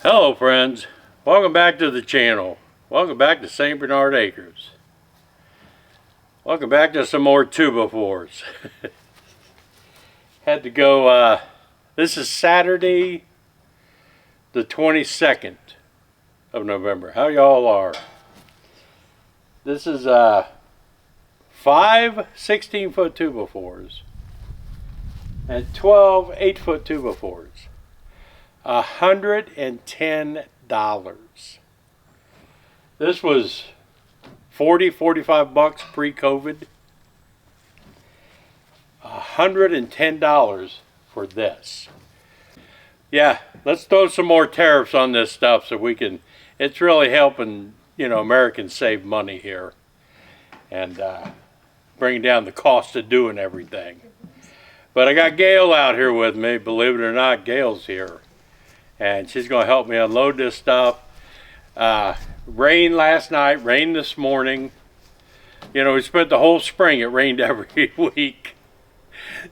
Hello friends, welcome back to the channel. Welcome back to St. Bernard Acres. Welcome back to some more 2x4s. Had to go, this is Saturday the 22nd of November. How y'all are? This is 5 16-foot 2x4s and 12 8-foot 2x4s. $110. This was $45 pre-COVID. $110 for this. Yeah, let's throw some more tariffs on this stuff so we can, it's really helping, you know, Americans save money here and bring down the cost of doing everything. But I got Gail out here with me, believe it or not. Gail's here and she's going to help me unload this stuff. Rain last night, rain this morning. You know, we spent the whole spring, it rained every week.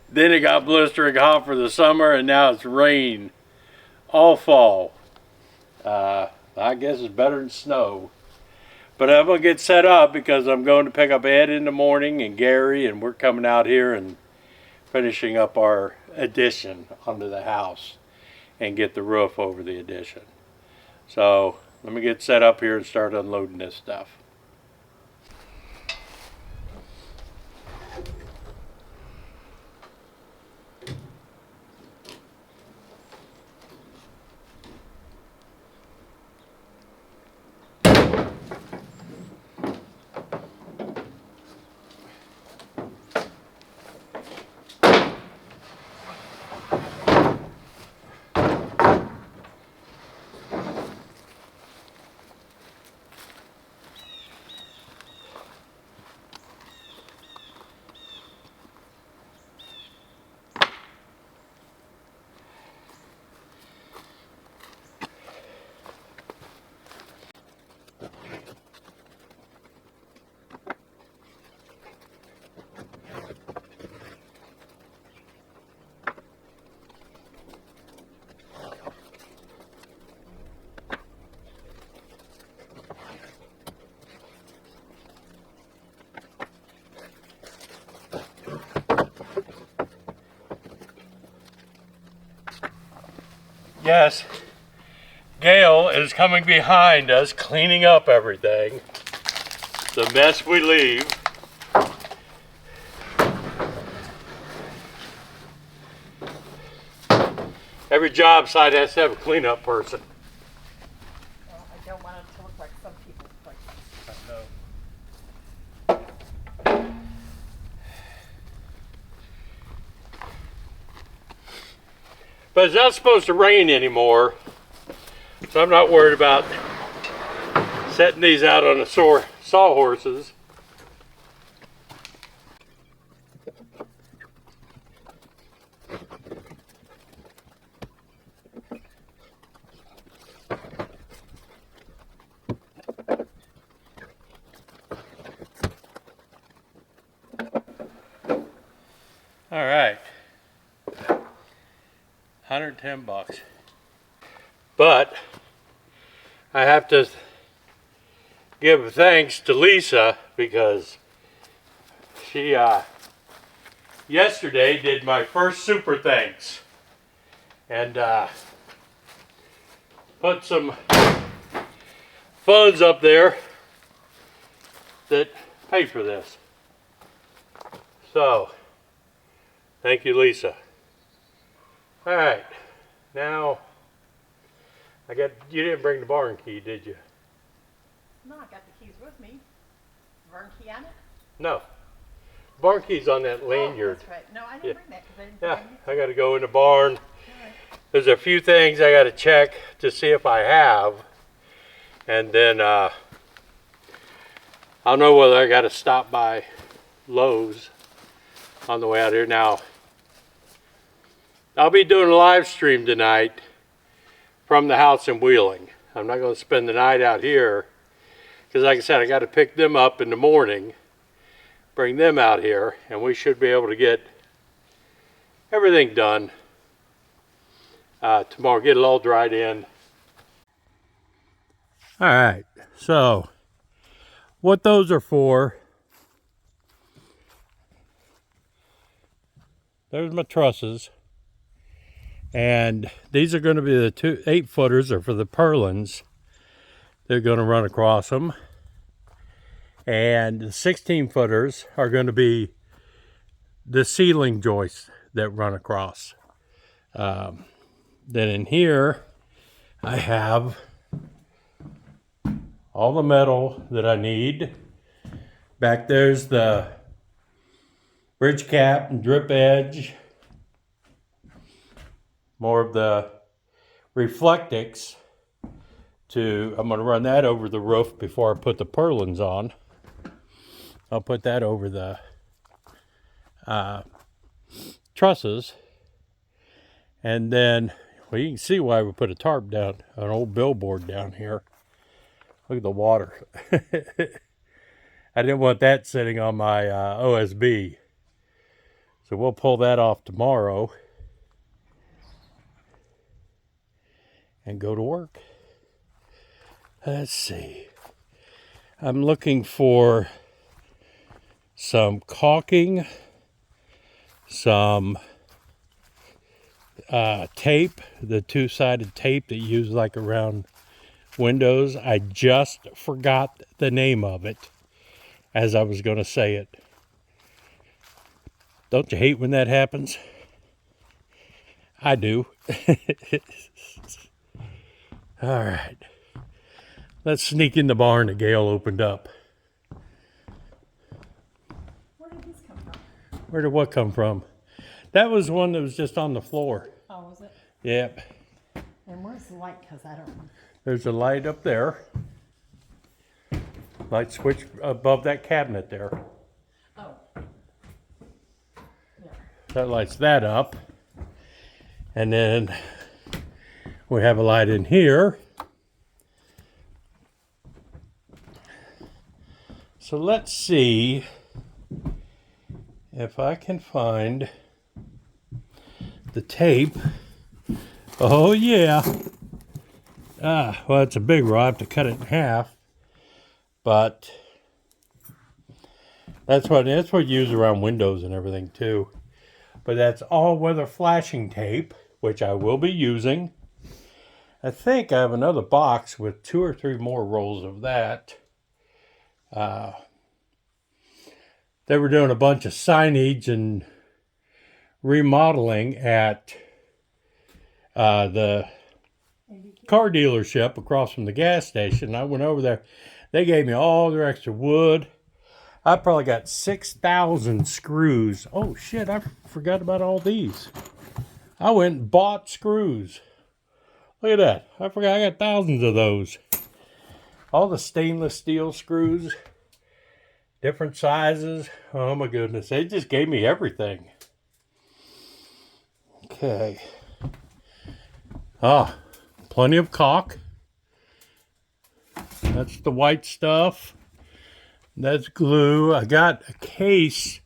Then it got blistering hot for the summer, and now it's rain all fall. I guess it's better than snow. But I'm going to get set up because I'm going to pick up Ed in the morning and Gary, and we're coming out here and finishing up our addition onto the house and get the roof over the addition. So let me get set up here and start unloading this stuff. Yes, Gail is coming behind us, cleaning up everything, the mess we leave. Every job site has to have a cleanup person. Well, I don't want it to look like some people's places. I know. But it's not supposed to rain anymore, so I'm not worried about setting these out on the sawhorses. All right. $110. But I have to give thanks to Lisa because she yesterday did my first super thanks and put some funds up there that paid for this. So thank you, Lisa. All right, now you didn't bring the barn key, did you? No, I got the keys with me. Barn key on it? No, barn key's on that lanyard. Oh, that's right. No, I didn't bring that because I didn't Yeah, bring it. I got to go in the barn. All right. There's a few things I got to check to see if I have, and then I'll know whether I got to stop by Lowe's on the way out here. Now, I'll be doing a live stream tonight from the house in Wheeling. I'm not going to spend the night out here because, like I said, I got to pick them up in the morning, bring them out here, and we should be able to get everything done tomorrow, get it all dried in. All right, so what those are for, there's my trusses. And these are going to be the 2 8-footers are for the purlins. They're going to run across them. And the 16-footers are going to be the ceiling joists that run across. Then in here, I have all the metal that I need. Back there's the bridge cap and drip edge. More of the reflectics I'm going to run that over the roof before I put the purlins on. I'll put that over the trusses. And then, well, you can see why we put a tarp down, an old billboard down here. Look at the water. I didn't want that sitting on my OSB. So we'll pull that off tomorrow and go to work. Let's see. I'm looking for some caulking, some tape, the 2-sided tape that you use like around windows. I just forgot the name of it as I was going to say it. Don't you hate when that happens? I do. All right. Let's sneak in the barn that Gail opened up. Where did this come from? Where did what come from? That was one that was just on the floor. Oh, was it? Yep. And where's the light? Because I don't know. There's a light up there. Light switch above that cabinet there. Oh. Yeah. That lights that up. And then we have a light in here. So let's see if I can find the tape. Oh yeah. Well, it's a big roll. I have to cut it in half. But that's what you use around windows and everything too. But that's all weather flashing tape, which I will be using. I think I have another box with 2 or 3 more rolls of that. They were doing a bunch of signage and remodeling at the car dealership across from the gas station. I went over there. They gave me all their extra wood. I probably got 6,000 screws. Oh shit, I forgot about all these. I went and bought screws. Look at that. I forgot I got thousands of those. All the stainless steel screws. Different sizes. Oh my goodness. They just gave me everything. Okay. Plenty of caulk. That's the white stuff. That's glue. I got a case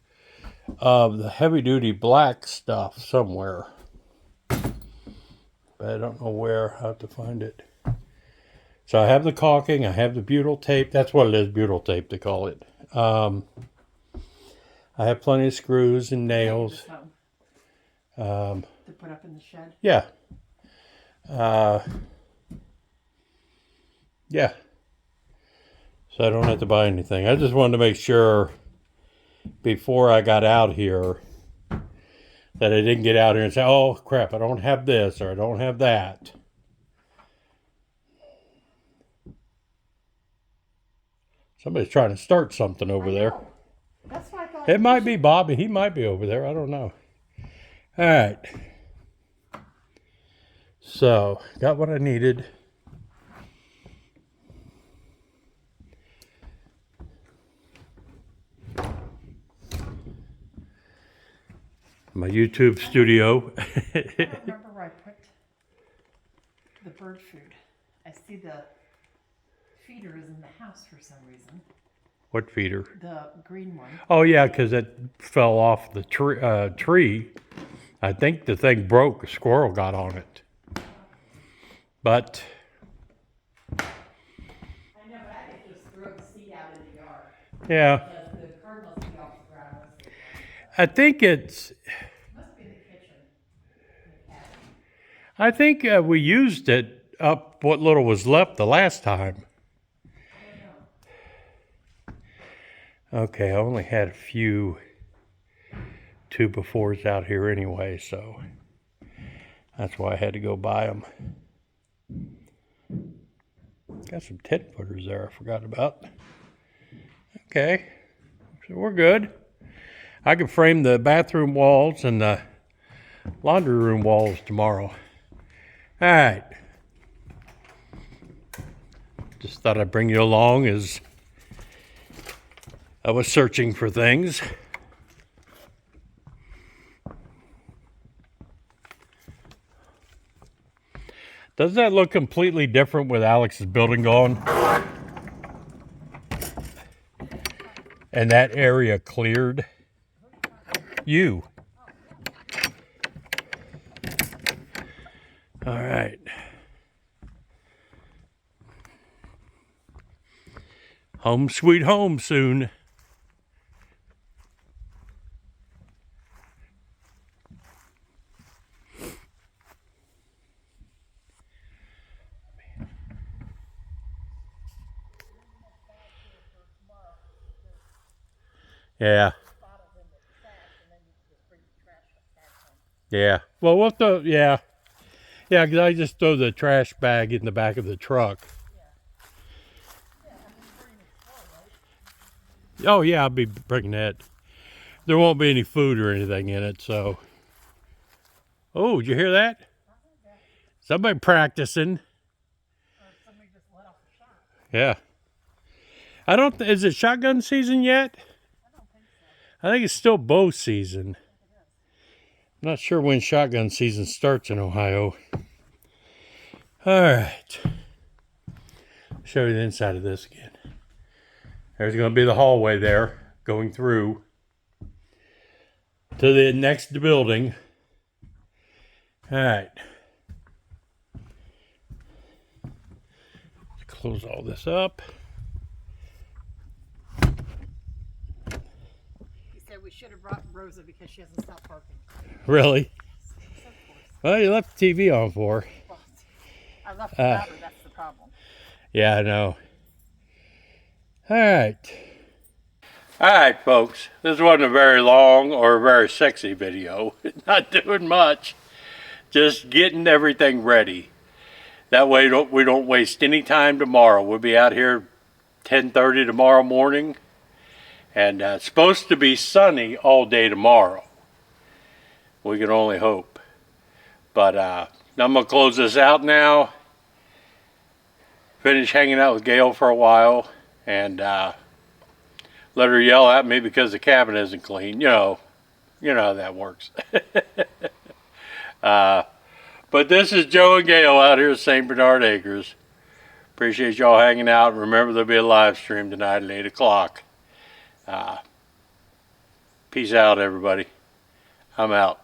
of the heavy duty black stuff somewhere. But I don't know where. I have to find it. So I have the caulking. I have the butyl tape. That's what it is, butyl tape they call it. I have plenty of screws and nails. To put up in the shed? Yeah. Yeah. So I don't have to buy anything. I just wanted to make sure before I got out here that I didn't get out here and say, oh crap, I don't have this or I don't have that. Somebody's trying to start something over there. That's why I thought It might be Bobby. He might be over there. I don't know. All right. So, got what I needed. My YouTube studio. I don't remember where I put the bird food. I see the feeder is in the house for some reason. What feeder? The green one. Oh yeah, because it fell off the tree. I think the thing broke. A squirrel got on it. But Yeah. Because the cardinals be off the ground once they grow. I think it's, Must be the kitchen. In the cabin. I think we used it up what little was left the last time. I don't know. Okay, I only had a few 2x4s out here anyway, so that's why I had to go buy them. Got some 10-footers there I forgot about. Okay, so we're good. I can frame the bathroom walls and the laundry room walls tomorrow. All right. Just thought I'd bring you along as I was searching for things. Does that look completely different with Alex's building gone? And that area cleared? You. All right. Home sweet home soon. Yeah. Yeah. Well, what the, yeah. Yeah, because I just throw the trash bag in the back of the truck. Oh, yeah, I'll be bringing that. There won't be any food or anything in it, so. Oh, did you hear that? Somebody practicing. Or somebody just let off the shot. Yeah. I don't, is it shotgun season yet? I don't think so. I think it's still bow season. I'm not sure when shotgun season starts in Ohio. All right. Show you the inside of this again. There's going to be the hallway there going through to the next building. All right. Let's close all this up. He said we should have brought Rosa because she hasn't stopped barking. Really? Yes, of course. Well, you left the TV on for her. Well, I left without her, that's the problem. Yeah, I know. All right. All right, folks. This wasn't a very long or very sexy video. Not doing much. Just getting everything ready. That way we don't waste any time tomorrow. We'll be out here 10:30 tomorrow morning. And it's supposed to be sunny all day tomorrow. We can only hope. But I'm going to close this out now. Finish hanging out with Gail for a while. And let her yell at me because the cabin isn't clean. You know how that works. But this is Joe and Gail out here at St. Bernard Acres. Appreciate y'all hanging out. Remember, there'll be a live stream tonight at 8 o'clock. Peace out, everybody. I'm out.